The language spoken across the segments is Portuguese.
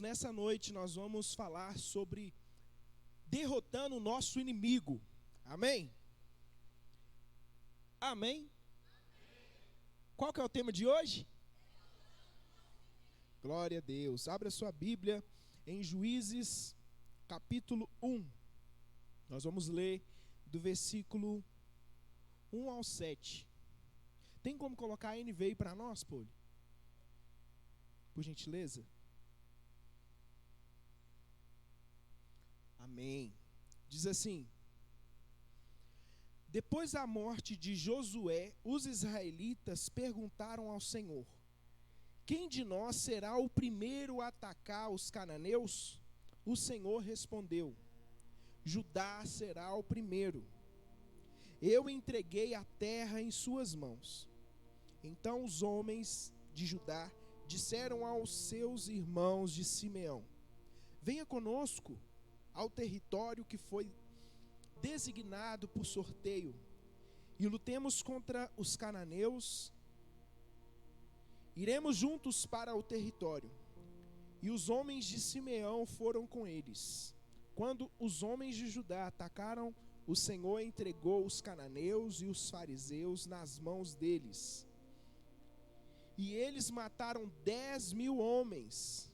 nessa noite nós vamos falar sobre derrotando o nosso inimigo. Amém? Amém? Qual que é o tema de hoje? Glória a Deus. Abra sua Bíblia em Juízes, capítulo 1. Nós vamos ler do versículo 1 ao 7. Tem como colocar a NVI para nós, Poli? Por gentileza? Amém. Diz assim: depois da morte de Josué, os israelitas perguntaram ao Senhor: quem de nós será o primeiro a atacar os cananeus? O Senhor respondeu: Judá será o primeiro. Eu entreguei a terra em suas mãos. Então os homens de Judá disseram aos seus irmãos de Simeão: venha conosco ao território que foi designado por sorteio, e lutemos contra os cananeus. Iremos juntos para o território. E os homens de Simeão foram com eles. Quando os homens de Judá atacaram, o Senhor entregou os cananeus e os fariseus nas mãos deles. E eles mataram 10.000 homens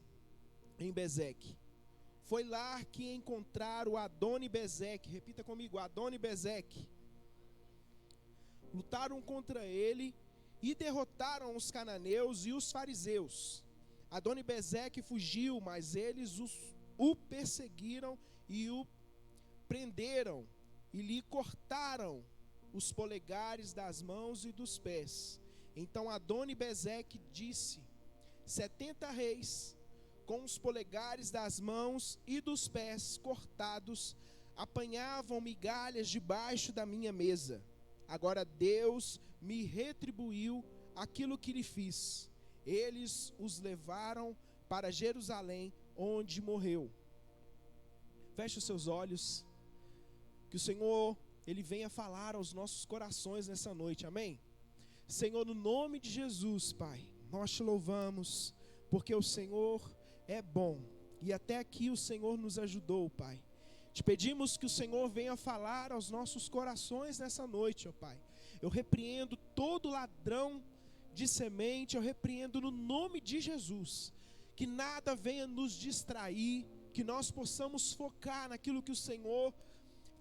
em Bezeque. Foi lá que encontraram Adoni-Bezeque. Repita comigo, Adoni-Bezeque. Lutaram contra ele e derrotaram os cananeus e os fariseus. Adoni-Bezeque fugiu, mas eles o perseguiram e o prenderam e lhe cortaram os polegares das mãos e dos pés. Então Adoni-Bezeque disse: 70 reis com os polegares das mãos e dos pés cortados apanhavam migalhas debaixo da minha mesa. Agora Deus me retribuiu aquilo que lhe fiz. Eles os levaram para Jerusalém, onde morreu. Feche os seus olhos, que o Senhor, Ele venha falar aos nossos corações nessa noite, amém? Senhor, no nome de Jesus, Pai, nós te louvamos, porque o Senhor é bom, e até aqui o Senhor nos ajudou, Pai. Te pedimos que o Senhor venha falar aos nossos corações nessa noite, ó Pai. Eu repreendo todo ladrão de semente, eu repreendo no nome de Jesus, que nada venha nos distrair, que nós possamos focar naquilo que o Senhor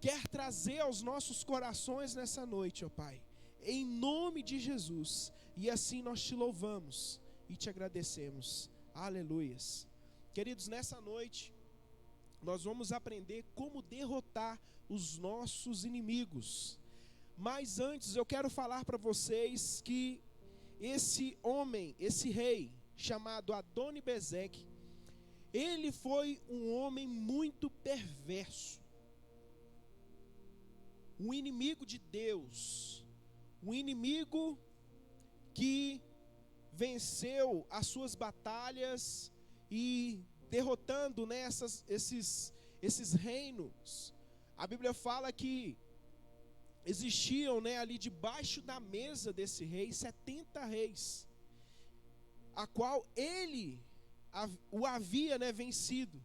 quer trazer aos nossos corações nessa noite, ó Pai, em nome de Jesus. E assim nós te louvamos e te agradecemos, aleluias. Queridos, nessa noite nós vamos aprender como derrotar os nossos inimigos. Mas antes eu quero falar para vocês que esse homem, esse rei, chamado Adoni-Bezeque, ele foi um homem muito perverso, um inimigo de Deus, um inimigo que venceu as suas batalhas e derrotando, né, esses reinos. A Bíblia fala que existiam, né, ali debaixo da mesa desse rei 70 reis, a qual ele o havia, né, vencido.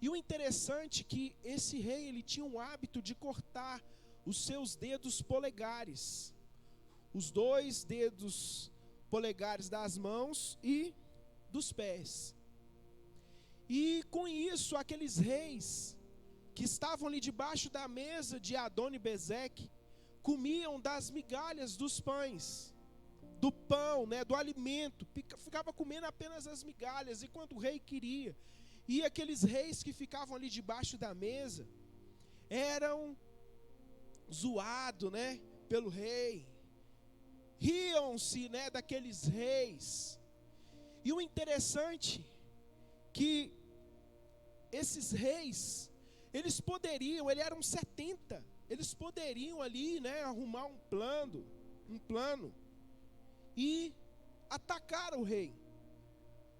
E o interessante é que esse rei, ele tinha um hábito de cortar os seus dedos polegares, os 2 dedos polegares das mãos e dos pés. E com isso, aqueles reis que estavam ali debaixo da mesa de Adoni-Bezeque comiam das migalhas dos pães, do pão, né, do alimento, ficava comendo apenas as migalhas. E quando o rei queria, e aqueles reis que ficavam ali debaixo da mesa eram zoados, né, pelo rei, riam-se, né, daqueles reis. E o interessante que esses reis, eles eram 70, eles poderiam ali, né, arrumar um plano e atacar o rei.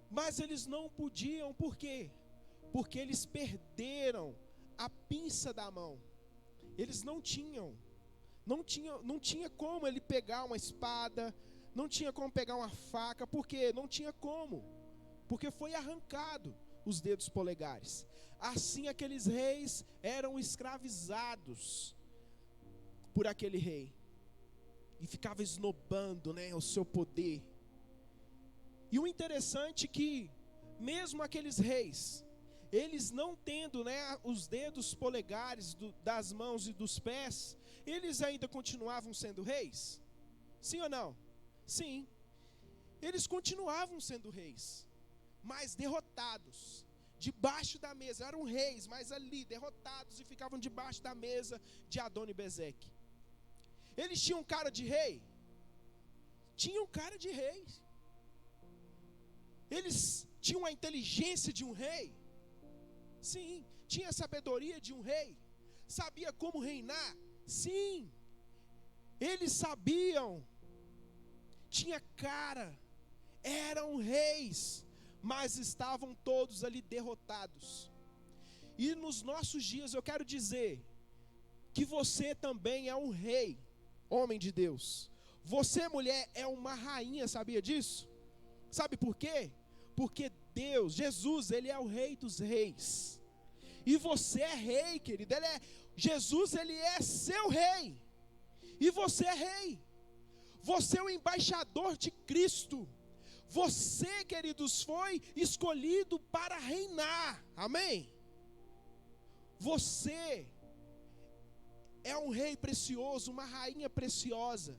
Mas eles não podiam, por quê? Porque eles perderam a pinça da mão. Eles não tinha como ele pegar uma espada, não tinha como pegar uma faca, porque não tinha como, porque foi arrancado. os dedos polegares. Assim aqueles reis eram escravizados por aquele rei. E ficava esnobando, o seu poder. E o interessante é que, mesmo aqueles reis, eles não tendo, os dedos polegares das mãos e dos pés, eles ainda continuavam sendo reis? Sim ou não? Sim. Eles continuavam sendo reis, mas derrotados, debaixo da mesa. Eram reis, mas ali, derrotados, e ficavam debaixo da mesa de Adoni-Bezeque. Eles tinham cara de rei? Tinham cara de rei. Eles tinham a inteligência de um rei? Sim. Tinha a sabedoria de um rei? Sabia como reinar? Sim. Eles sabiam. Tinha cara. Eram reis, mas estavam todos ali derrotados. E nos nossos dias eu quero dizer que você também é um rei, homem de Deus. Você, mulher, é uma rainha, sabia disso? Sabe por quê? Porque Deus, Jesus, Ele é o rei dos reis. E você é rei, querido. Jesus, Ele é seu rei. E você é rei. Você é o embaixador de Cristo. Você, queridos, foi escolhido para reinar. Amém? Você é um rei precioso, uma rainha preciosa.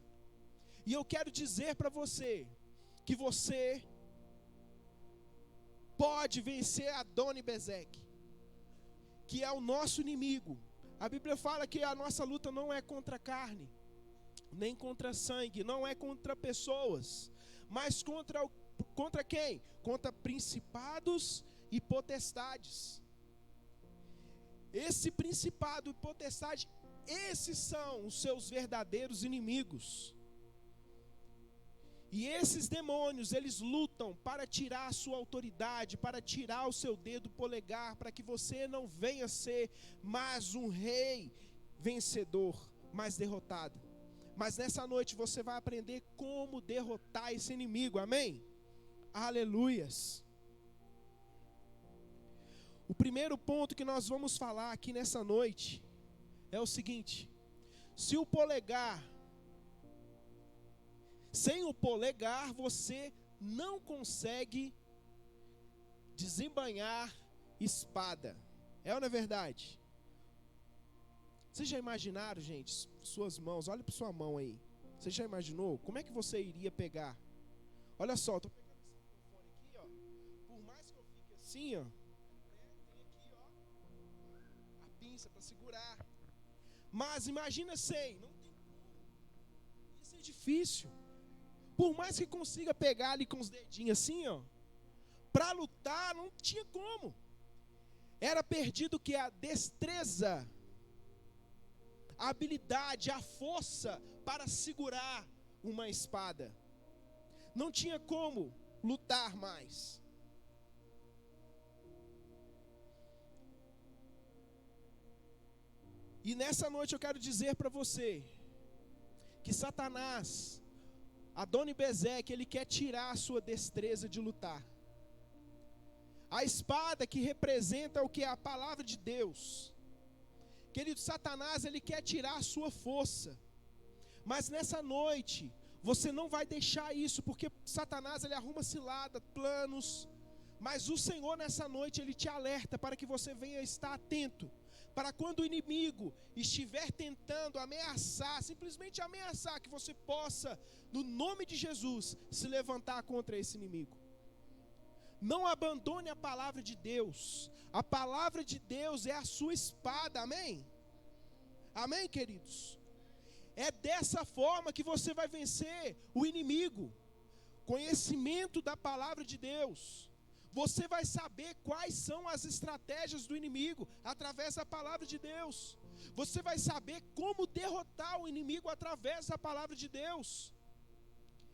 E eu quero dizer para você que você pode vencer Adoni-Bezeque, que é o nosso inimigo. A Bíblia fala que a nossa luta não é contra a carne, nem contra sangue, não é contra pessoas, mas contra quem? Contra principados e potestades. Esse principado e potestade, esses são os seus verdadeiros inimigos. E esses demônios, eles lutam para tirar a sua autoridade, para tirar o seu dedo polegar, para que você não venha ser mais um rei vencedor, mas derrotado. Mas nessa noite você vai aprender como derrotar esse inimigo, amém? Aleluias. O primeiro ponto que nós vamos falar aqui nessa noite é o seguinte: se o polegar, sem o polegar você não consegue desembainhar espada. É ou não é verdade? Vocês já imaginaram, gente, suas mãos? Olha para sua mão aí. Você já imaginou como é que você iria pegar? Olha só, estou pegando esse microfone aqui, ó. Por mais que eu fique assim, ó, tem aqui, ó, a pinça para segurar. Mas imagina sem, não tem como. Isso é difícil. Por mais que consiga pegar ali com os dedinhos assim, ó, para lutar não tinha como. Era perdido que a destreza, a habilidade, a força para segurar uma espada. Não tinha como lutar mais. E nessa noite eu quero dizer para você que Satanás, Adoni-Bezeque, ele quer tirar a sua destreza de lutar. A espada que representa o que é a palavra de Deus. Querido, Satanás, ele quer tirar a sua força. Mas nessa noite, você não vai deixar isso, porque Satanás, ele arruma cilada, planos. Mas o Senhor nessa noite, ele te alerta para que você venha estar atento. Para quando o inimigo estiver tentando ameaçar, simplesmente ameaçar, que você possa, no nome de Jesus, se levantar contra esse inimigo. Não abandone a palavra de Deus. A palavra de Deus é a sua espada, amém? Amém, queridos? É dessa forma que você vai vencer o inimigo. Conhecimento da palavra de Deus. Você vai saber quais são as estratégias do inimigo através da palavra de Deus. Você vai saber como derrotar o inimigo através da palavra de Deus.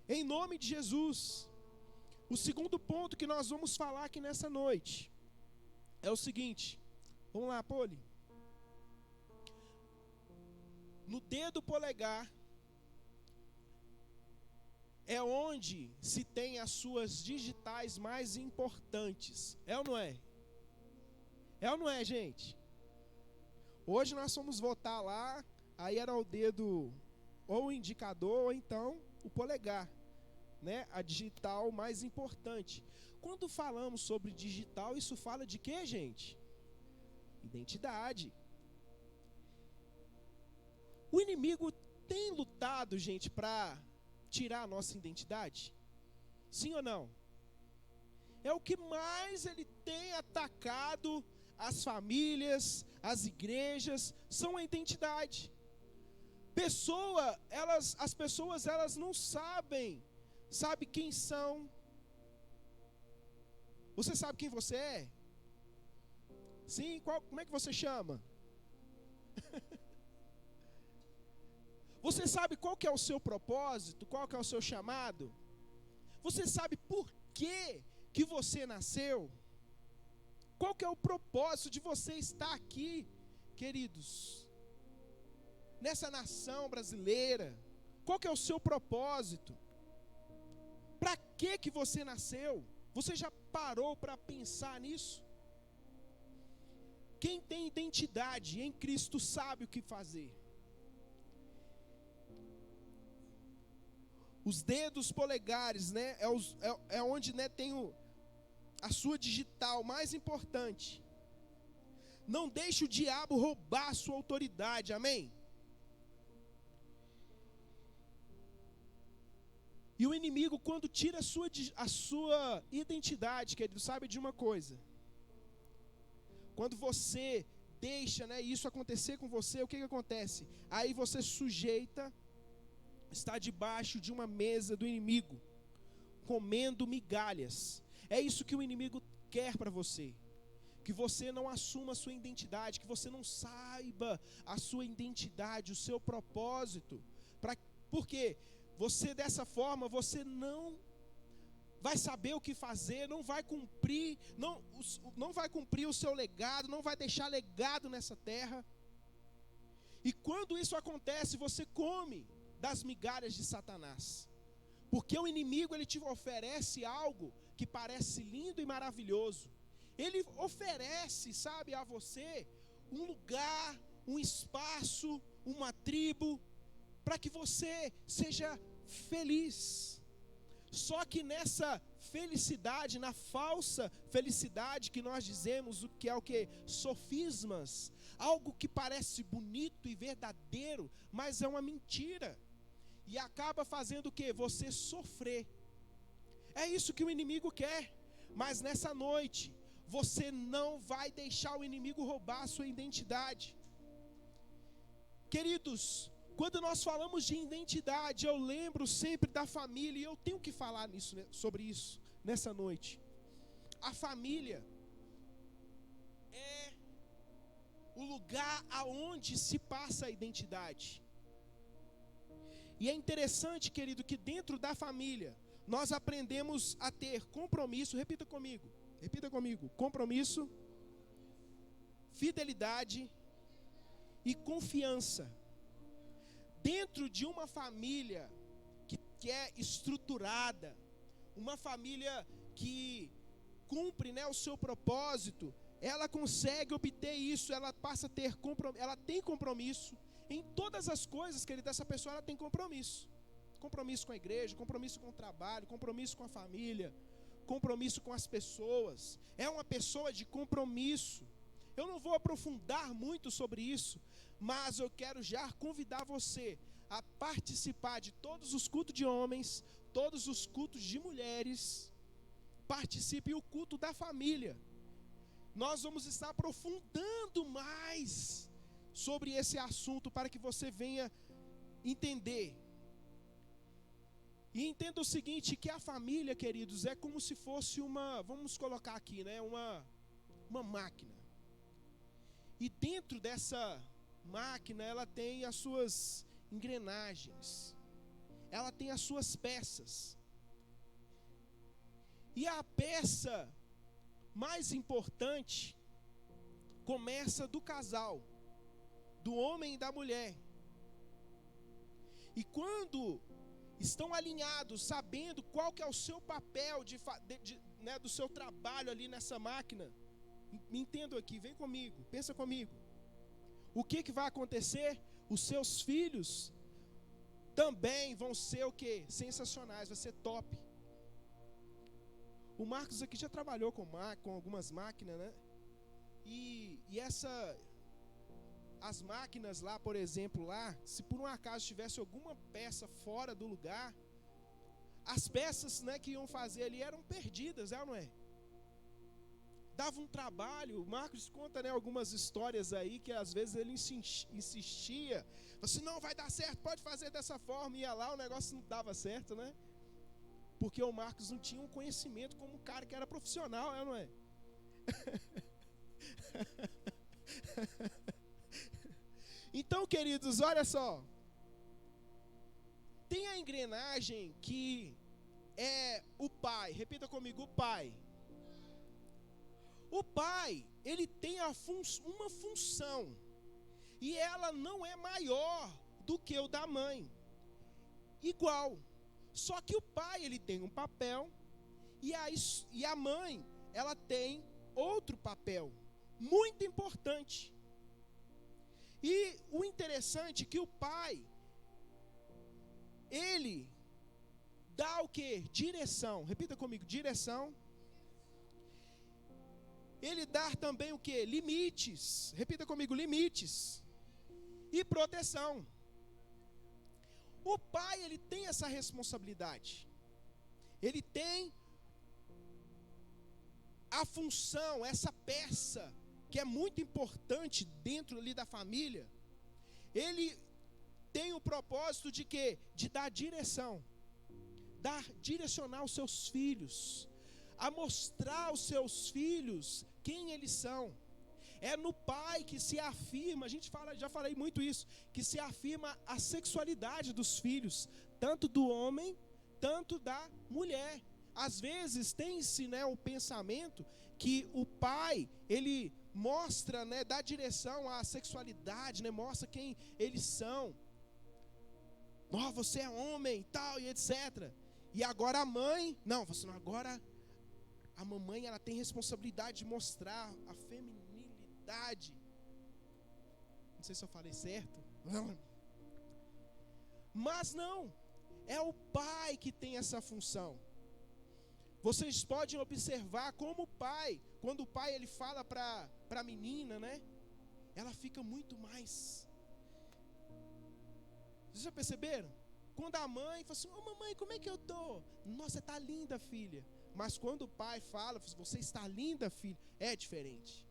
Em nome de Jesus. O segundo ponto que nós vamos falar aqui nessa noite é o seguinte. Vamos lá, Poli. No dedo polegar é onde se tem as suas digitais mais importantes. É ou não é? É ou não é, gente? Hoje nós fomos votar lá, aí era o dedo ou o indicador ou então o polegar, né? A digital mais importante. Quando falamos sobre digital, isso fala de quê, gente? Identidade. O inimigo tem lutado, gente, para tirar a nossa identidade? Sim ou não? É o que mais ele tem atacado as famílias, as igrejas, são a identidade. As pessoas elas não sabem, sabe quem são. Você sabe quem você é? Sim, como é que você chama? Você sabe qual que é o seu propósito, qual que é o seu chamado? Você sabe por que você nasceu? Qual que é o propósito de você estar aqui, queridos? Nessa nação brasileira, qual que é o seu propósito? Para que você nasceu? Você já parou para pensar nisso? Quem tem identidade em Cristo sabe o que fazer. Os dedos polegares, né, é onde, né, tem a sua digital mais importante. Não deixe o diabo roubar a sua autoridade, amém? E o inimigo, quando tira a sua identidade, querido, sabe de uma coisa. Quando você deixa, né, isso acontecer com você, o que acontece? Aí você sujeita, está debaixo de uma mesa do inimigo, comendo migalhas. É isso que o inimigo quer para você. Que você não assuma a sua identidade, que você não saiba a sua identidade, o seu propósito. Por quê? Você dessa forma, você não vai saber o que fazer, não vai cumprir o seu legado, não vai deixar legado nessa terra. E quando isso acontece, você come das migalhas de Satanás. Porque o inimigo, ele te oferece algo que parece lindo e maravilhoso. Ele oferece, sabe, a você um lugar, um espaço, uma tribo, para que você seja feliz. Só que nessa felicidade, na falsa felicidade que nós dizemos, o que é o que? Sofismas, algo que parece bonito e verdadeiro, mas é uma mentira. E acaba fazendo o que? Você sofrer. É isso que o inimigo quer. Mas nessa noite, você não vai deixar o inimigo roubar a sua identidade. Queridos, quando nós falamos de identidade, eu lembro sempre da família, e eu tenho que falar sobre isso nessa noite. A família é o lugar aonde se passa a identidade. E é interessante, querido, que dentro da família, nós aprendemos a ter compromisso, repita comigo, compromisso, fidelidade e confiança. Dentro de uma família que é estruturada, uma família que cumpre, né, o seu propósito, ela consegue obter isso, ela passa a ter ela tem compromisso. Em todas as coisas, querida, essa pessoa ela tem compromisso. Compromisso com a igreja, compromisso com o trabalho, compromisso com a família, compromisso com as pessoas. É uma pessoa de compromisso. Eu não vou aprofundar muito sobre isso, mas eu quero já convidar você a participar de todos os cultos de homens, todos os cultos de mulheres. Participe do culto da família. Nós vamos estar aprofundando mais sobre esse assunto para que você venha entender. E entenda o seguinte, que a família, queridos, é como se fosse vamos colocar aqui, né, uma máquina. E dentro dessa máquina, ela tem as suas engrenagens. Ela tem as suas peças. E a peça mais importante começa do casal, do homem e da mulher. E quando estão alinhados, sabendo qual que é o seu papel né, do seu trabalho ali nessa máquina, Me entendo aqui, vem comigo, pensa comigo. O que vai acontecer? Os seus filhos também vão ser o quê? Sensacionais, vai ser top. O Marcos aqui já trabalhou com algumas máquinas, né? E as máquinas lá, por exemplo, lá, se por um acaso tivesse alguma peça fora do lugar, as peças, né, que iam fazer ali eram perdidas, ou não é? Dava um trabalho. O Marcos conta, né, algumas histórias aí que às vezes ele insistia, assim, não, vai dar certo, pode fazer dessa forma, ia lá, o negócio não dava certo, né? Porque o Marcos não tinha um conhecimento como um cara que era profissional, não é? Então, queridos, olha só. Tem a engrenagem que é o pai. Repita comigo, o pai. O pai, ele tem uma função. E ela não é maior do que o da mãe. Igual. Só que o pai, ele tem um papel. E a mãe, ela tem outro papel. Muito importante. E o interessante é que o pai, ele dá o quê? Direção. Repita comigo, direção. Ele dá também o quê? Limites. Repita comigo, limites. E proteção. O pai, ele tem essa responsabilidade. Ele tem a função, essa peça, que é muito importante dentro ali da família. Ele tem o propósito de quê? De dar direção. Direcionar os seus filhos. A mostrar aos seus filhos quem eles são. É no pai que se afirma, já falei muito isso, que se afirma a sexualidade dos filhos, tanto do homem, tanto da mulher. Às vezes tem-se, né, o pensamento que o pai, ele mostra, né, dá direção à sexualidade, né, mostra quem eles são. Oh, você é homem e tal, e etc. E agora a mãe, não, você não, agora a mamãe, ela tem responsabilidade de mostrar a feminilidade. Não sei se eu falei certo. Não. Mas não, é o pai que tem essa função. Vocês podem observar como o pai, quando o pai ele fala para a menina, né? Ela fica muito mais. Vocês já perceberam? Quando a mãe fala assim, ô mamãe, como é que eu tô? Nossa, você tá linda, filha. Mas quando o pai fala, você está linda, filha, é diferente.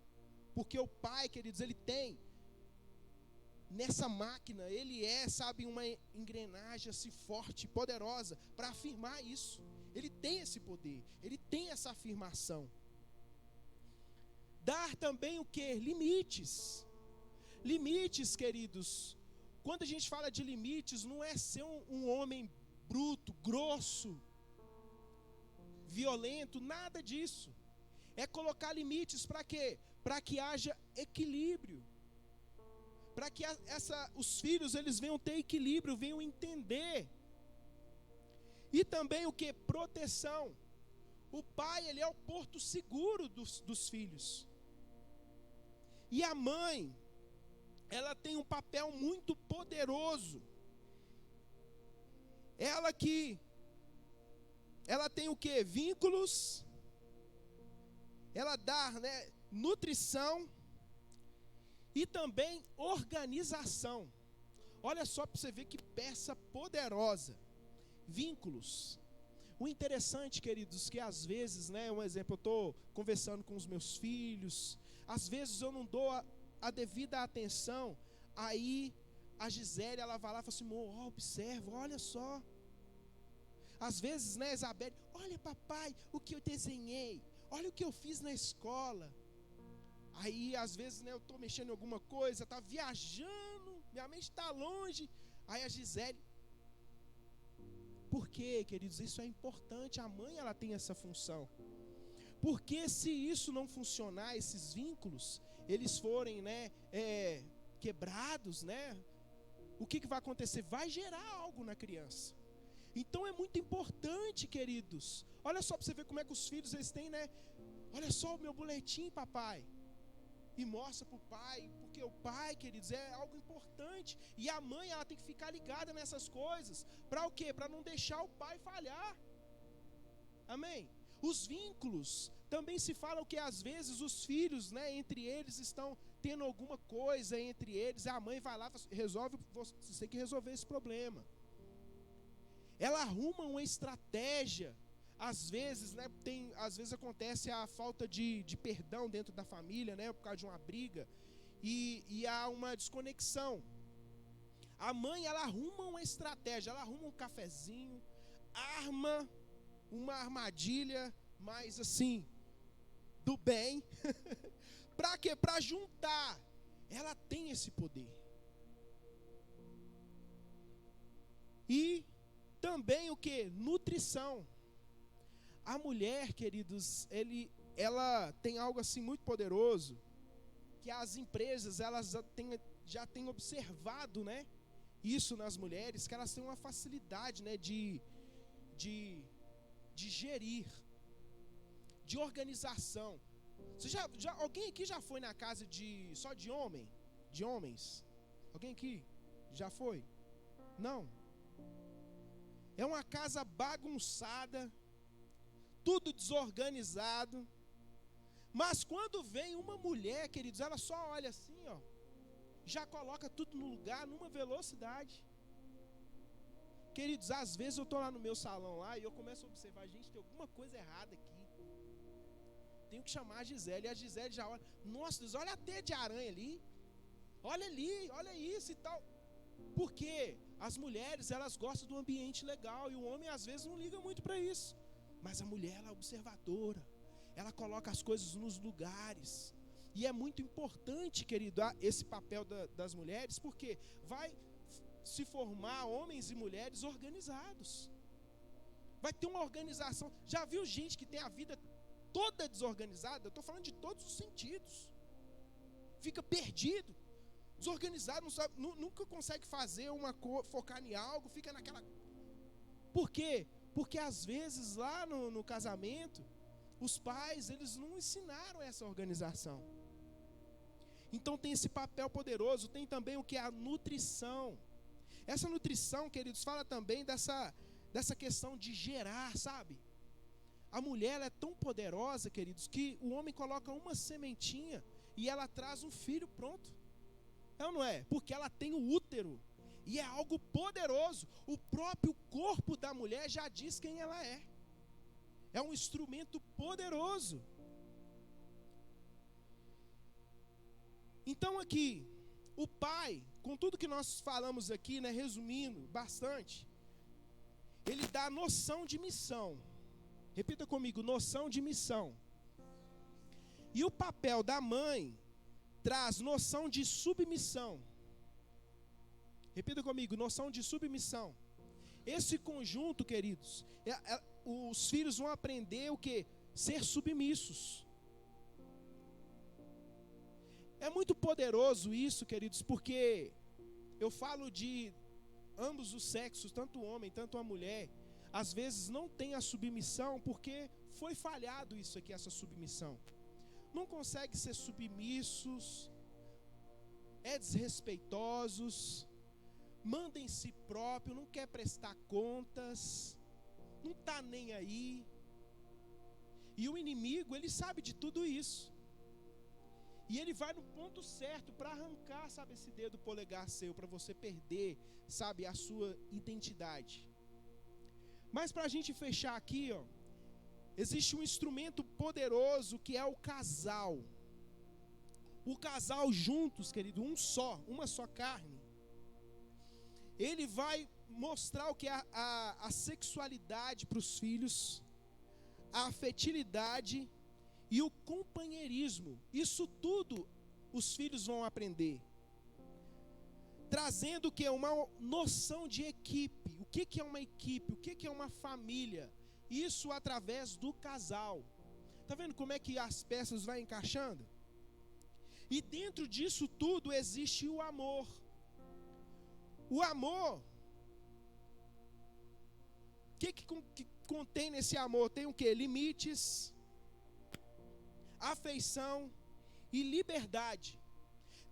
Porque o pai, queridos, ele tem nessa máquina, ele é, sabe, uma engrenagem assim forte, poderosa, para afirmar isso. Ele tem esse poder, ele tem essa afirmação. Dar também o quê? Limites. Limites, queridos. Quando a gente fala de limites, não é ser um homem bruto, grosso, violento, nada disso. É colocar limites para quê? Para que haja equilíbrio. Para que os filhos eles venham ter equilíbrio, venham entender. E também o que? Proteção. O pai, ele é o porto seguro dos filhos. E a mãe, ela tem um papel muito poderoso. Ela tem o que? Vínculos. Ela dá, né, nutrição. E também organização. Olha só para você ver que peça poderosa. Vínculos. O interessante, queridos, que às vezes, né, um exemplo, eu estou conversando com os meus filhos, às vezes eu não dou a devida atenção, aí a Gisele, ela vai lá e fala assim, amor, observa, olha só. Às vezes, né, Isabelle, olha papai, o que eu desenhei, olha o que eu fiz na escola. Aí, às vezes, né, eu estou mexendo em alguma coisa, está viajando, minha mente está longe. Aí a Gisele, por quê, queridos? Isso é importante, a mãe, ela tem essa função. Porque se isso não funcionar, esses vínculos, eles forem, né, quebrados, né, o que vai acontecer? Vai gerar algo na criança. Então é muito importante, queridos. Olha só para você ver como é que os filhos, eles têm, né, Olha só o meu boletim, papai. E mostra para o pai, porque o pai, queridos, é algo importante. E a mãe, ela tem que ficar ligada nessas coisas. Para o quê? Para não deixar o pai falhar. Amém? Os vínculos, também se fala que às vezes os filhos, né, entre eles estão tendo alguma coisa entre eles. A mãe vai lá, resolve, você tem que resolver esse problema. Ela arruma uma estratégia. Às vezes, né, às vezes acontece a falta de perdão dentro da família, né, por causa de uma briga, e há uma desconexão. A mãe, ela arruma uma estratégia, ela arruma um cafezinho, arma uma armadilha, mais assim, do bem, para quê? Para juntar. Ela tem esse poder. E também o que? Nutrição. A mulher, queridos, ela tem algo assim muito poderoso, que as empresas, elas já têm observado, né, isso nas mulheres, que elas têm uma facilidade, né, de gerir, de organização. Alguém aqui já foi na casa só de homens? Alguém aqui já foi? Não. É uma casa bagunçada, tudo desorganizado. Mas quando vem uma mulher, queridos, ela só olha assim, ó, já coloca tudo no lugar, numa velocidade. Queridos, às vezes eu estou lá no meu salão lá e eu começo a observar, gente, tem alguma coisa errada aqui. Tenho que chamar a Gisele, e a Gisele já olha, nossa Deus, olha a teia de aranha ali, olha isso e tal. Porque as mulheres, elas gostam do ambiente legal, e o homem às vezes não liga muito para isso. Mas a mulher, ela é observadora, ela coloca as coisas nos lugares. E é muito importante, querido, esse papel das mulheres, porque vai se formar homens e mulheres organizados. Vai ter uma organização. Já viu gente que tem a vida toda desorganizada? Eu estou falando de todos os sentidos. Fica perdido, desorganizado, não sabe, nunca consegue fazer focar em algo, fica naquela... Por quê? Porque às vezes lá no casamento, os pais, eles não ensinaram essa organização. Então tem esse papel poderoso. Tem também o que é a nutrição. Essa nutrição, queridos, fala também dessa questão de gerar, sabe? A mulher, ela é tão poderosa, queridos, que o homem coloca uma sementinha e ela traz um filho pronto. É ou não é? Porque ela tem o útero. E é algo poderoso. O próprio corpo da mulher já diz quem ela é. É um instrumento poderoso. Então aqui, o pai, com tudo que nós falamos aqui, né, resumindo bastante, ele dá noção de missão. Repita comigo, noção de missão. E o papel da mãe traz noção de submissão. Repita comigo, noção de submissão. Esse conjunto, queridos, os filhos vão aprender o que? Ser submissos. É muito poderoso isso, queridos, porque eu falo de ambos os sexos, tanto o homem, tanto a mulher, às vezes não tem a submissão porque foi falhado isso aqui, essa submissão. Não consegue ser submissos, é desrespeitosos, manda em si próprio, não quer prestar contas, não está nem aí. E o inimigo, ele sabe de tudo isso. E ele vai no ponto certo para arrancar, sabe, esse dedo polegar seu, para você perder, sabe, a sua identidade. Mas para a gente fechar aqui, ó, existe um instrumento poderoso que é o casal. O casal juntos, querido, uma só carne. Ele vai mostrar o que é a sexualidade para os filhos, a afetividade e o companheirismo. Isso tudo os filhos vão aprender. Trazendo o que é uma noção de equipe. O que é uma equipe? O que é uma família? Isso através do casal. Está vendo como é que as peças vão encaixando? E dentro disso tudo existe o amor. O amor, o que contém nesse amor? Tem o que? Limites, afeição e liberdade.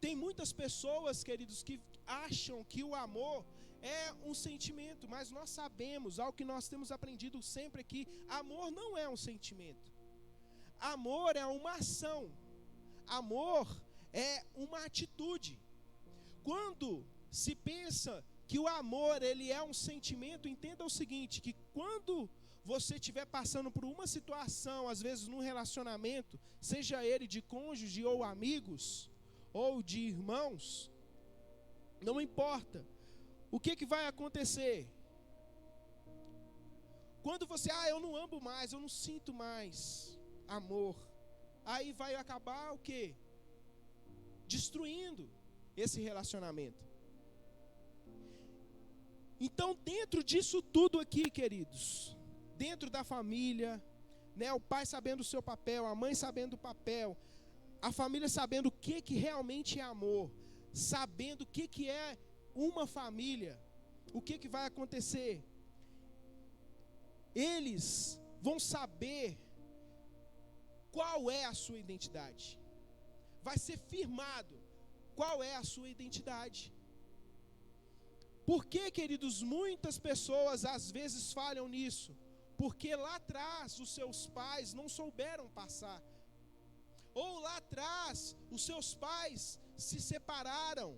Tem muitas pessoas, queridos, que acham que o amor é um sentimento, mas nós sabemos, algo que nós temos aprendido sempre aqui, amor não é um sentimento. Amor é uma ação. Amor é uma atitude. Quando se pensa que o amor ele é um sentimento, entenda o seguinte, que quando você estiver passando por uma situação, às vezes num relacionamento, seja ele de cônjuge ou amigos, ou de irmãos, não importa, o que vai acontecer? Quando você, eu não amo mais, eu não sinto mais amor, aí vai acabar o quê? Destruindo esse relacionamento. Então, dentro disso tudo aqui, queridos, dentro da família, né, o pai sabendo o seu papel, a mãe sabendo o papel, a família sabendo o que realmente é amor, sabendo o que é uma família, o que vai acontecer? Eles vão saber qual é a sua identidade. Vai ser firmado qual é a sua identidade. Por que, queridos, muitas pessoas às vezes falham nisso? Porque lá atrás os seus pais não souberam passar. Ou lá atrás os seus pais se separaram.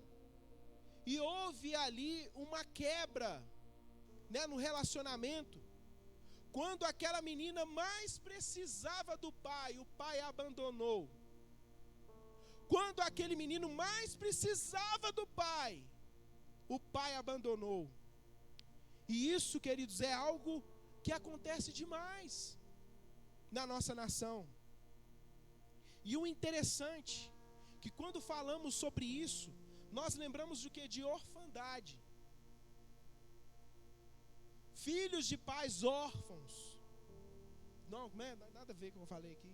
E houve ali uma quebra, né, no relacionamento. Quando aquela menina mais precisava do pai, o pai a abandonou. Quando aquele menino mais precisava do pai, o pai abandonou. E isso, queridos, é algo que acontece demais na nossa nação. E o interessante, que quando falamos sobre isso, nós lembramos do que? De orfandade. Filhos de pais órfãos. Não, nada a ver com o que eu falei aqui.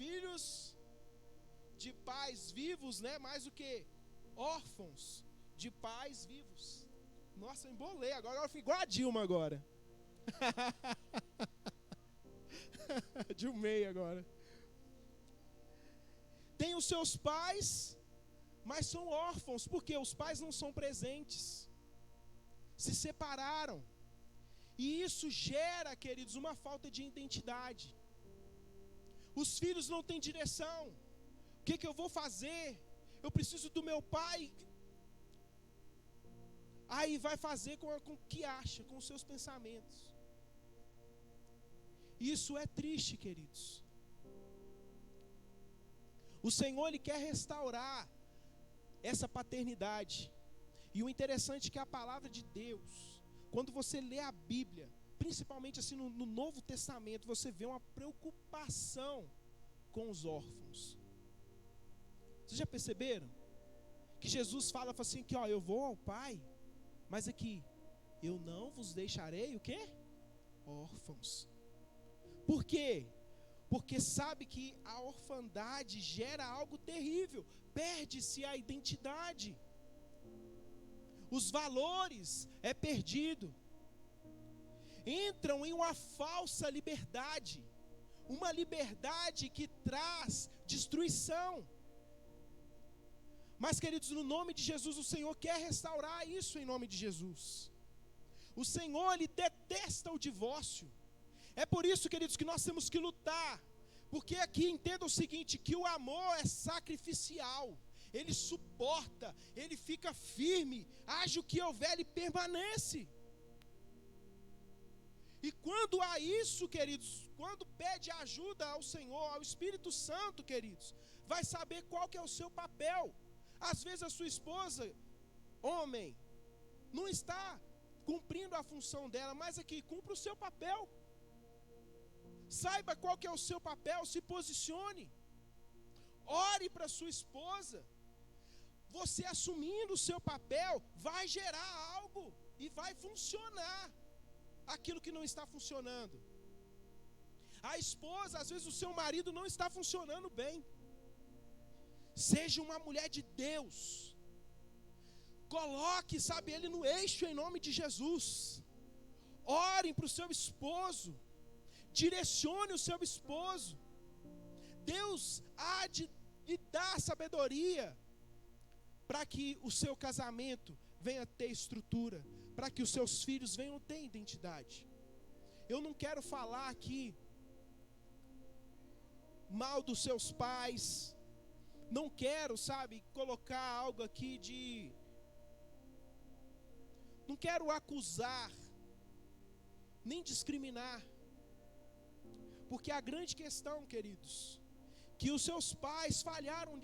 Filhos de pais vivos, né? Mais do que órfãos de pais vivos. Nossa, eu embolei agora, eu fui igual a Dilma agora. Dilmei agora. Tem os seus pais, mas são órfãos, porque os pais não são presentes, se separaram, e isso gera, queridos, uma falta de identidade. Os filhos não têm direção. O que eu vou fazer? Eu preciso do meu pai. Aí vai fazer com o que acha, com os seus pensamentos. Isso é triste, queridos. O Senhor, Ele quer restaurar essa paternidade. E o interessante é que a palavra de Deus, quando você lê a Bíblia, principalmente assim no Novo Testamento, você vê uma preocupação com os órfãos. Vocês já perceberam? Que Jesus fala assim, que eu vou ao Pai, mas aqui, eu não vos deixarei o quê? Órfãos. Por quê? Porque sabe que a orfandade gera algo terrível, perde-se a identidade, os valores é perdido, entram em uma falsa liberdade, uma liberdade que traz destruição. Mas, queridos, no nome de Jesus, o Senhor quer restaurar isso em nome de Jesus. O Senhor, Ele detesta o divórcio. É por isso, queridos, que nós temos que lutar. Porque aqui entenda o seguinte, que o amor é sacrificial. Ele suporta, ele fica firme, haja o que houver, ele permanece. E quando há isso, queridos, quando pede ajuda ao Senhor, ao Espírito Santo, queridos, vai saber qual que é o seu papel. Às vezes a sua esposa, homem, não está cumprindo a função dela, mas aqui, cumpra o seu papel. Saiba qual que é o seu papel, se posicione. Ore para sua esposa. Você assumindo o seu papel, vai gerar algo e vai funcionar aquilo que não está funcionando. A esposa, às vezes o seu marido não está funcionando bem. Seja uma mulher de Deus. Coloque, ele no eixo em nome de Jesus. Orem para o seu esposo. Direcione o seu esposo. Deus há de lhe dar sabedoria para que o seu casamento venha ter estrutura, para que os seus filhos venham ter identidade. Eu não quero falar aqui mal dos seus pais, não quero, sabe, colocar algo aqui de... Não quero acusar, nem discriminar, porque a grande questão, queridos, que os seus pais falharam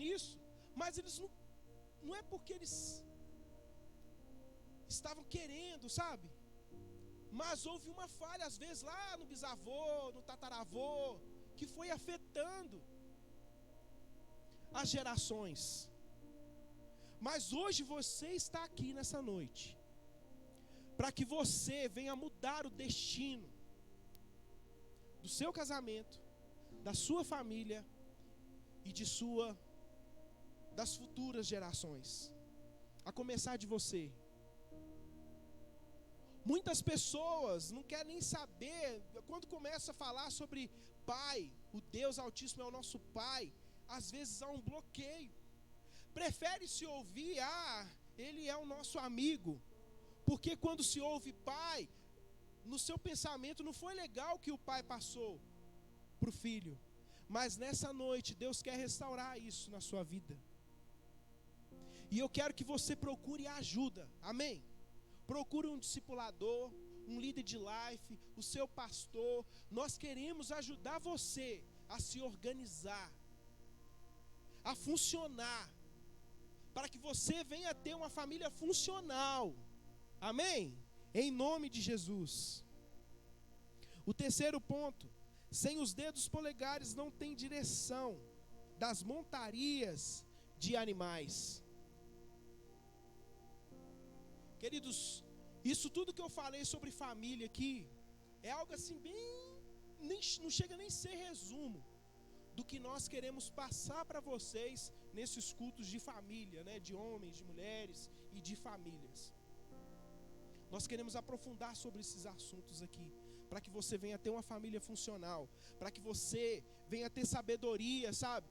nisso, mas eles não é porque eles estavam querendo, sabe? Mas houve uma falha, às vezes, lá no bisavô, no tataravô, que foi afetando as gerações. Mas hoje você está aqui nessa noite, para que você venha mudar o destino do seu casamento, da sua família e das futuras gerações, a começar de você. Muitas pessoas não querem nem saber, quando começa a falar sobre Pai, o Deus Altíssimo é o nosso Pai, às vezes há um bloqueio. Prefere-se ouvir, Ele é o nosso amigo, porque quando se ouve Pai, no seu pensamento não foi legal o que o pai passou para o filho, mas nessa noite Deus quer restaurar isso na sua vida, e eu quero que você procure ajuda, amém? Procure um discipulador, um líder de life, o seu pastor. Nós queremos ajudar você a se organizar, a funcionar, para que você venha ter uma família funcional, amém? Em nome de Jesus. O terceiro ponto: sem os dedos polegares não tem direção das montarias de animais. Queridos, isso tudo que eu falei sobre família aqui é algo assim bem, não chega nem a ser resumo do que nós queremos passar para vocês nesses cultos de família, né, de homens, de mulheres e de famílias. Nós queremos aprofundar sobre esses assuntos aqui, para que você venha ter uma família funcional, para que você venha ter sabedoria, sabe,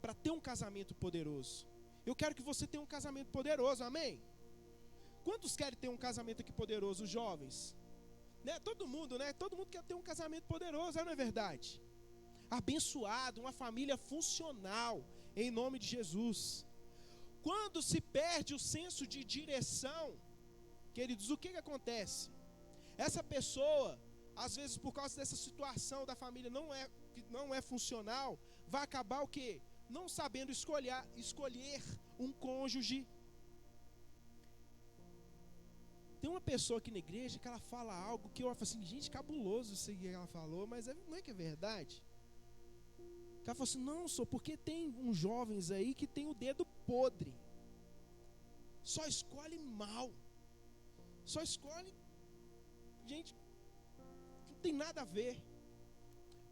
para ter um casamento poderoso. Eu quero que você tenha um casamento poderoso, amém? Quantos querem ter um casamento aqui poderoso, jovens? Né? Todo mundo quer ter um casamento poderoso, não é verdade? Abençoado, uma família funcional, em nome de Jesus. Quando se perde o senso de direção, queridos, o que acontece? Essa pessoa, às vezes por causa dessa situação da família não é funcional, vai acabar o quê? Não sabendo escolher um cônjuge. Tem uma pessoa aqui na igreja que ela fala algo que eu falo assim, gente, cabuloso isso que ela falou, mas não é que é verdade? Ela falou assim, não, porque tem uns jovens aí que tem o dedo podre, só escolhe mal, só escolhe, gente, não tem nada a ver,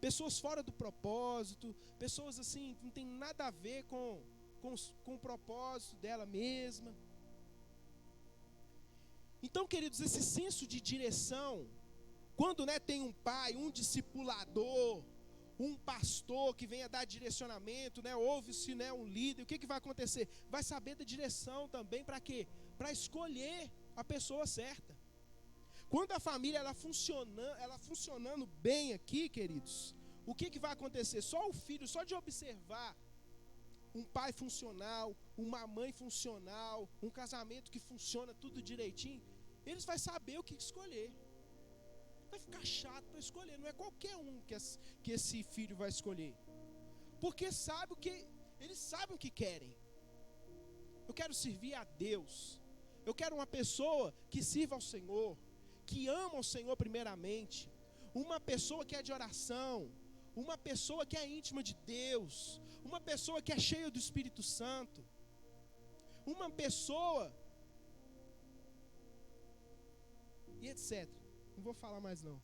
pessoas fora do propósito, pessoas assim, não tem nada a ver com o propósito dela mesma. Então, queridos, esse senso de direção, quando tem um pai, um discipulador, um pastor que venha dar direcionamento, ouve-se um líder, o que vai acontecer? Vai saber da direção também, para quê? Para escolher a pessoa certa. Quando a família ela funcionando bem aqui, queridos, o que vai acontecer? Só o filho, só de observar um pai funcional, uma mãe funcional, um casamento que funciona tudo direitinho, eles vão saber o que escolher. Vai ficar chato para escolher, não é qualquer um que esse filho vai escolher, porque eles sabem o que querem. Eu quero servir a Deus, eu quero uma pessoa que sirva ao Senhor, que ama o Senhor primeiramente, uma pessoa que é de oração, uma pessoa que é íntima de Deus, uma pessoa que é cheia do Espírito Santo, uma pessoa e etc. Não vou falar mais não.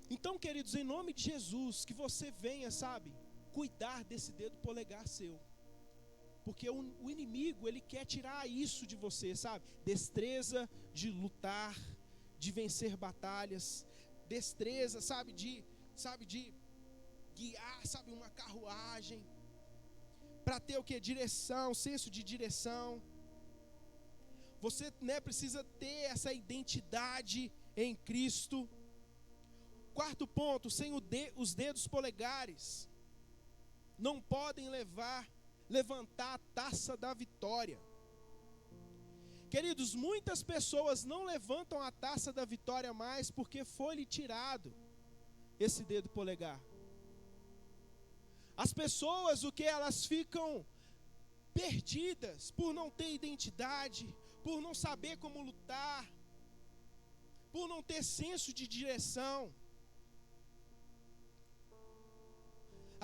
Então, queridos, em nome de Jesus, que você venha, sabe, cuidar desse dedo polegar seu, porque o inimigo, ele quer tirar isso de você, sabe, destreza de lutar, de vencer batalhas, destreza, de guiar, uma carruagem, para ter o que? Direção, senso de direção. Você, precisa ter essa identidade em Cristo. Quarto ponto, sem os dedos polegares não podem levantar a taça da vitória. Queridos, muitas pessoas não levantam a taça da vitória mais porque foi-lhe tirado esse dedo polegar. As pessoas, elas ficam perdidas por não ter identidade, por não saber como lutar, por não ter senso de direção.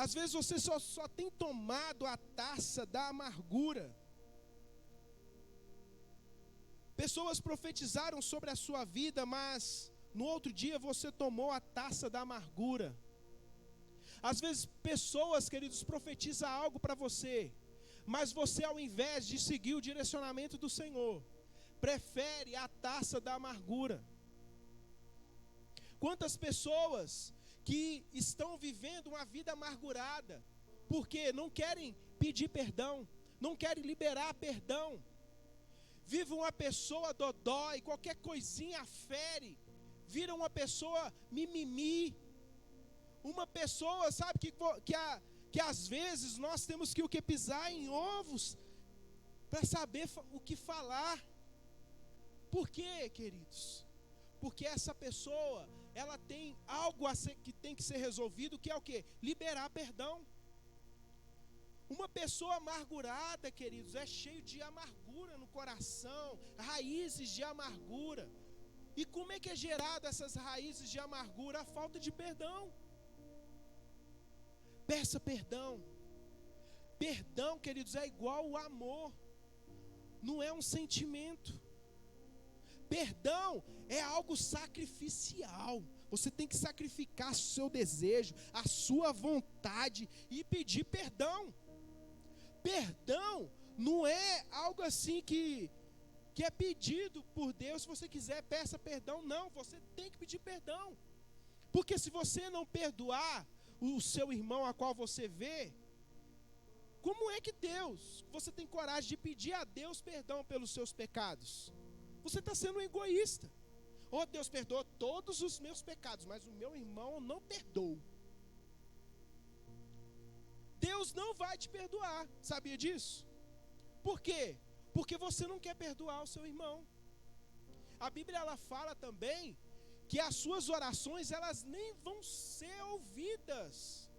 Às vezes você só tem tomado a taça da amargura. Pessoas profetizaram sobre a sua vida, mas no outro dia você tomou a taça da amargura. Às vezes pessoas, queridos, profetizam algo para você, mas você, ao invés de seguir o direcionamento do Senhor, prefere a taça da amargura. Quantas pessoas que estão vivendo uma vida amargurada, porque não querem pedir perdão, não querem liberar perdão. Vive uma pessoa dodói, qualquer coisinha fere, vira uma pessoa mimimi, uma pessoa, que às vezes nós temos que pisar em ovos para saber o que falar. Por quê, queridos? Porque essa pessoa, ela tem algo que tem que ser resolvido, que é o quê? Liberar perdão. Uma pessoa amargurada, queridos, é cheio de amargura no coração, raízes de amargura. E como é que é gerado essas raízes de amargura? A falta de perdão. Peça perdão. Perdão, queridos, é igual o amor. Não é um sentimento. Perdão é algo sacrificial. Você tem que sacrificar o seu desejo, a sua vontade e pedir perdão. Perdão não é algo assim que é pedido por Deus. Se você quiser, peça perdão. Não, você tem que pedir perdão. Porque se você não perdoar o seu irmão a qual você vê, como é que você tem coragem de pedir a Deus perdão pelos seus pecados? Você está sendo um egoísta. Deus perdoa todos os meus pecados, mas o meu irmão eu não perdoo. Deus não vai te perdoar, sabia disso? Por quê? Porque você não quer perdoar o seu irmão. A Bíblia, ela fala também que as suas orações, elas nem vão ser ouvidas.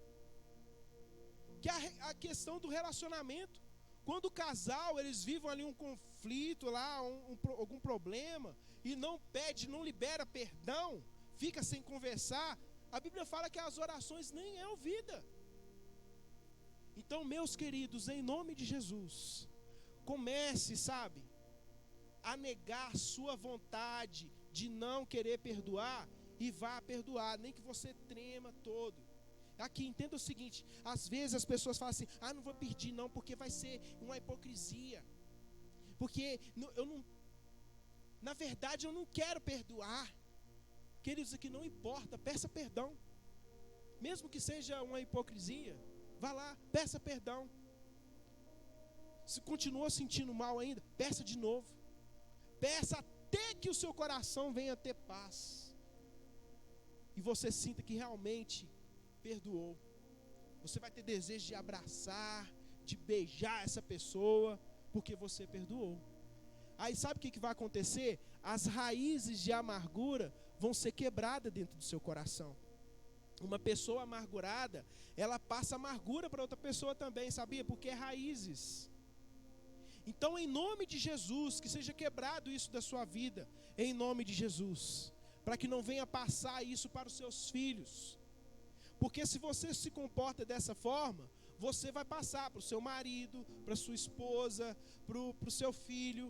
Que a questão do relacionamento, quando o casal, eles vivem ali um conflito lá, algum problema, e não pede, não libera perdão, fica sem conversar, a Bíblia fala que as orações nem é ouvida. Então, meus queridos, em nome de Jesus, comece, a negar sua vontade de não querer perdoar e vá perdoar, nem que você trema todo. Aqui, entenda o seguinte, às vezes as pessoas falam assim, não vou pedir não, porque vai ser uma hipocrisia, porque na verdade eu não quero perdoar. Queridos, aqui não importa, peça perdão, mesmo que seja uma hipocrisia, vá lá, peça perdão. Se continuou sentindo mal ainda, peça de novo, peça até que o seu coração venha ter paz, e você sinta que realmente perdoou. Você vai ter desejo de abraçar, de beijar essa pessoa, porque você perdoou. Aí sabe o que vai acontecer? As raízes de amargura vão ser quebradas dentro do seu coração. Uma pessoa amargurada, ela passa amargura para outra pessoa também, sabia? Porque é raízes. Então, em nome de Jesus, que seja quebrado isso da sua vida, em nome de Jesus, para que não venha passar isso para os seus filhos. Porque se você se comporta dessa forma, você vai passar para o seu marido, para a sua esposa, para o seu filho.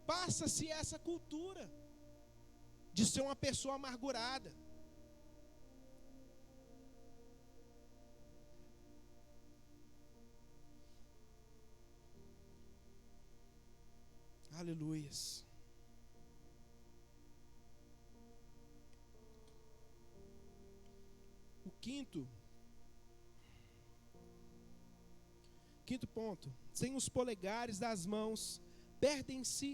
Passa-se essa cultura de ser uma pessoa amargurada. Aleluias. Quinto ponto. Sem os polegares das mãos, perdem-se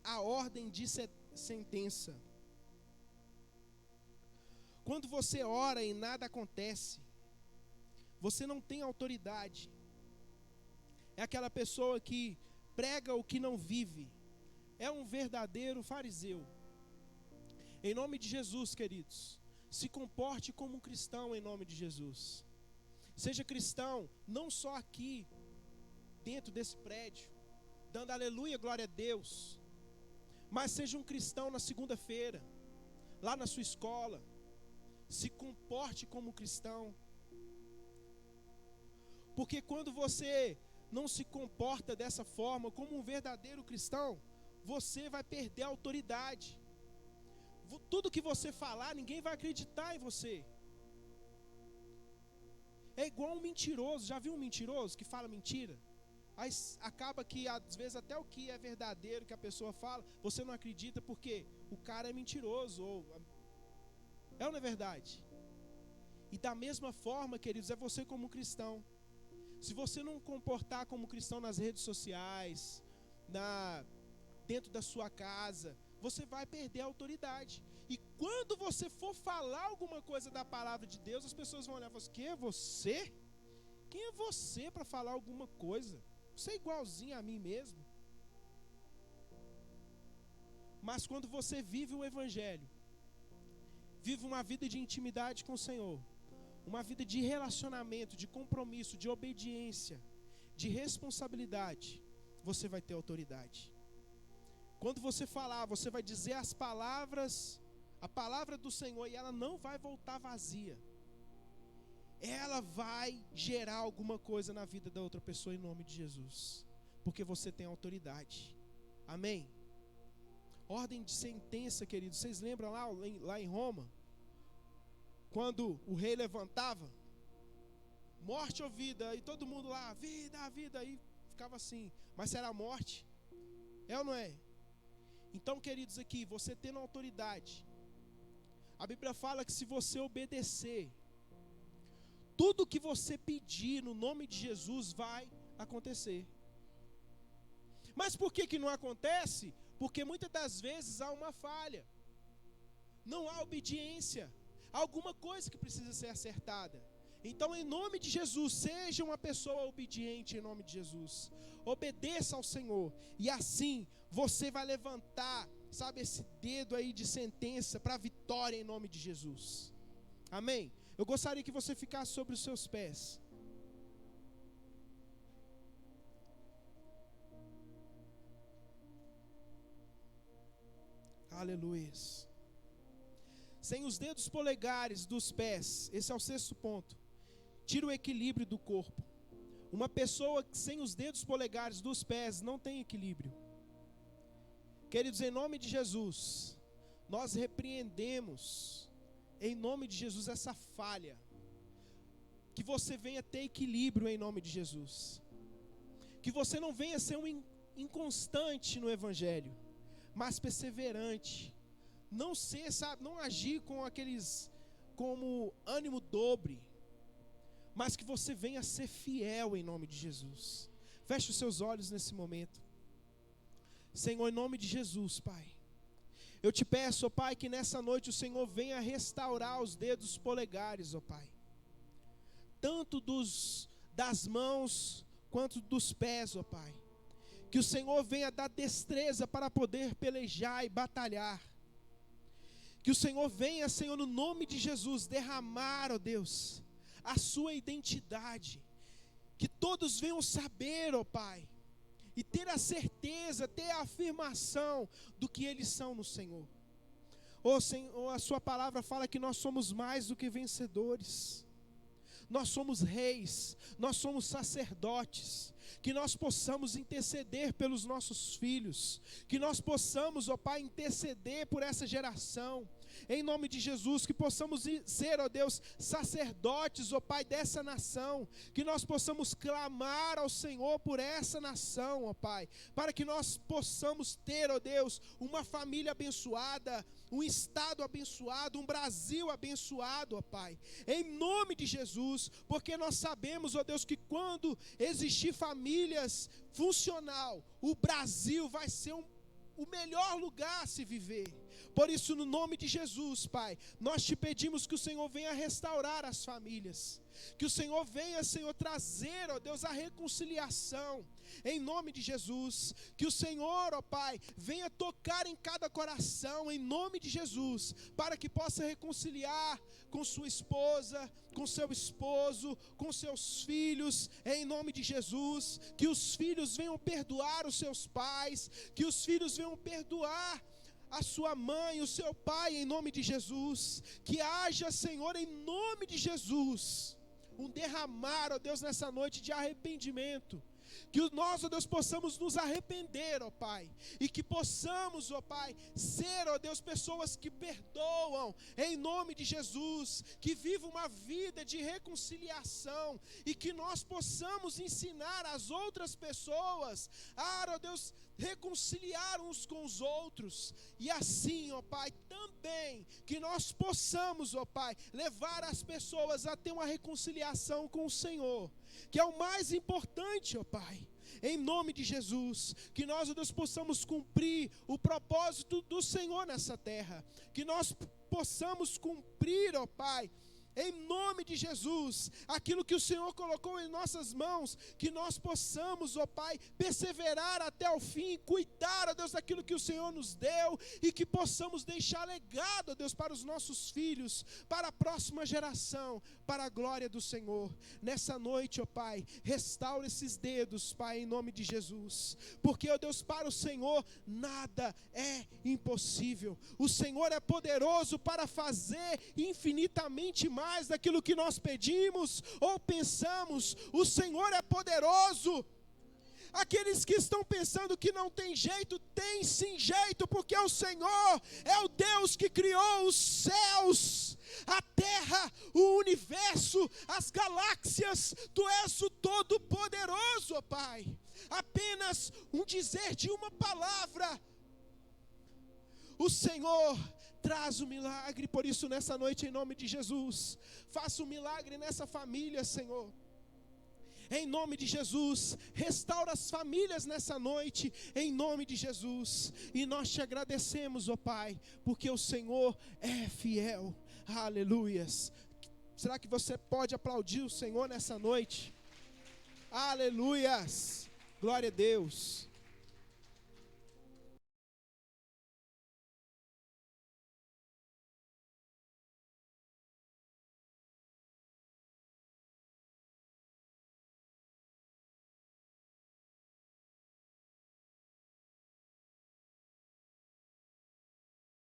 a ordem de sentença. Quando você ora e nada acontece, você não tem autoridade. É aquela pessoa que prega o que não vive. É um verdadeiro fariseu. Em nome de Jesus, queridos, se comporte como um cristão em nome de Jesus. Seja cristão, não só aqui, dentro desse prédio, dando aleluia, glória a Deus, mas seja um cristão na segunda-feira, lá na sua escola. Se comporte como cristão. Porque quando você não se comporta dessa forma, como um verdadeiro cristão, você vai perder a autoridade. Tudo que você falar, ninguém vai acreditar em você. É igual um mentiroso. Já viu um mentiroso que fala mentira? Aí acaba que às vezes até o que é verdadeiro que a pessoa fala, você não acredita porque o cara é mentiroso. É ou não é verdade? E da mesma forma, queridos, é você como cristão. Se você não comportar como cristão nas redes sociais, dentro da sua casa, você vai perder a autoridade. E quando você for falar alguma coisa da palavra de Deus, as pessoas vão olhar e falar assim: quem é você? Quem é você para falar alguma coisa? Você é igualzinho a mim mesmo. Mas quando você vive o Evangelho, vive uma vida de intimidade com o Senhor, uma vida de relacionamento, de compromisso, de obediência, de responsabilidade, você vai ter autoridade. Quando você falar, você vai dizer as palavras, a palavra do Senhor, e ela não vai voltar vazia. Ela vai gerar alguma coisa na vida da outra pessoa em nome de Jesus, porque você tem autoridade. Amém? Ordem de sentença, queridos. Vocês lembram lá em Roma? Quando o rei levantava, morte ou vida, e todo mundo lá, vida, vida, aí ficava assim. Mas será a morte? É ou não é? Então, queridos, aqui, você tendo autoridade, a Bíblia fala que se você obedecer, tudo que você pedir no nome de Jesus vai acontecer. Mas por que não acontece? Porque muitas das vezes há uma falha, não há obediência, há alguma coisa que precisa ser acertada. Então, em nome de Jesus, seja uma pessoa obediente em nome de Jesus. Obedeça ao Senhor, e assim você vai levantar, sabe, esse dedo aí de sentença para a vitória em nome de Jesus. Amém? Eu gostaria que você ficasse sobre os seus pés. Aleluia. Sem os dedos polegares dos pés, esse é o sexto ponto, tira o equilíbrio do corpo. Uma pessoa sem os dedos polegares dos pés não tem equilíbrio. Queridos, em nome de Jesus, nós repreendemos, em nome de Jesus, essa falha. Que você venha ter equilíbrio em nome de Jesus. Que você não venha ser um inconstante no Evangelho, mas perseverante. Não ser, sabe, não agir como ânimo dobre, mas que você venha ser fiel em nome de Jesus. Feche os seus olhos nesse momento. Senhor, em nome de Jesus, Pai, eu te peço, ó Pai, que nessa noite o Senhor venha restaurar os dedos polegares, ó Pai, tanto das mãos quanto dos pés, ó Pai. Que o Senhor venha dar destreza para poder pelejar e batalhar. Que o Senhor venha, Senhor, no nome de Jesus, derramar, ó Deus, a sua identidade. Que todos venham saber, ó Pai, e ter a certeza, ter a afirmação do que eles são no Senhor. Ó Senhor, a sua palavra fala que nós somos mais do que vencedores. Nós somos reis, nós somos sacerdotes. Que nós possamos interceder pelos nossos filhos. Que nós possamos, ó Pai, interceder por essa geração. em nome de Jesus, que possamos ser, ó Deus, sacerdotes, ó Pai, dessa nação, que nós possamos clamar ao Senhor por essa nação, ó Pai, para que nós possamos ter, ó Deus, uma família abençoada, um estado abençoado, um Brasil abençoado, ó Pai, em nome de Jesus, porque nós sabemos, ó Deus, que quando existir famílias funcional, o Brasil vai ser o melhor lugar a se viver. Por isso, no nome de Jesus, Pai, nós te pedimos que o Senhor venha restaurar as famílias, que o Senhor venha, Senhor, trazer, ó Deus, a reconciliação, em nome de Jesus, que o Senhor, ó Pai, venha tocar em cada coração, em nome de Jesus, para que possa reconciliar com sua esposa, com seu esposo, com seus filhos, em nome de Jesus, que os filhos venham perdoar os seus pais, que os filhos venham perdoar a sua mãe, o seu pai, em nome de Jesus, que haja, Senhor, em nome de Jesus, um derramar, ó Deus, nessa noite de arrependimento, que nós, ó Deus, possamos nos arrepender, ó Pai, e que possamos, ó Pai, ser, ó Deus, pessoas que perdoam, em nome de Jesus, que vivam uma vida de reconciliação, e que nós possamos ensinar as outras pessoas a, ó Deus, reconciliar uns com os outros, e assim, ó Pai, também que nós possamos, ó Pai, levar as pessoas a ter uma reconciliação com o Senhor, que é o mais importante, ó Pai, em nome de Jesus, que nós, ó Deus, possamos cumprir o propósito do Senhor nessa terra, que nós possamos cumprir, ó Pai, em nome de Jesus, aquilo que o Senhor colocou em nossas mãos, que nós possamos, ó Pai, perseverar até o fim, cuidar, ó Deus, daquilo que o Senhor nos deu, e que possamos deixar legado, ó Deus, para os nossos filhos, para a próxima geração, para a glória do Senhor. Nessa noite, ó Pai, restaura esses dedos, Pai, em nome de Jesus, porque, ó Deus, para o Senhor nada é impossível. O Senhor é poderoso para fazer infinitamente mais daquilo que nós pedimos ou pensamos. O Senhor é poderoso. Aqueles que estão pensando que não tem jeito, tem sim jeito, porque o Senhor é o Deus que criou os céus, a terra, o universo, as galáxias. Tu és o Todo-Poderoso, ó Pai. Apenas um dizer de uma palavra, o Senhor traz o milagre. Por isso, nessa noite, em nome de Jesus, faça um milagre nessa família, Senhor. Em nome de Jesus, restaura as famílias nessa noite, em nome de Jesus. E nós te agradecemos, ó Pai, porque o Senhor é fiel. Aleluias. Será que você pode aplaudir o Senhor nessa noite? Aleluias. Glória a Deus.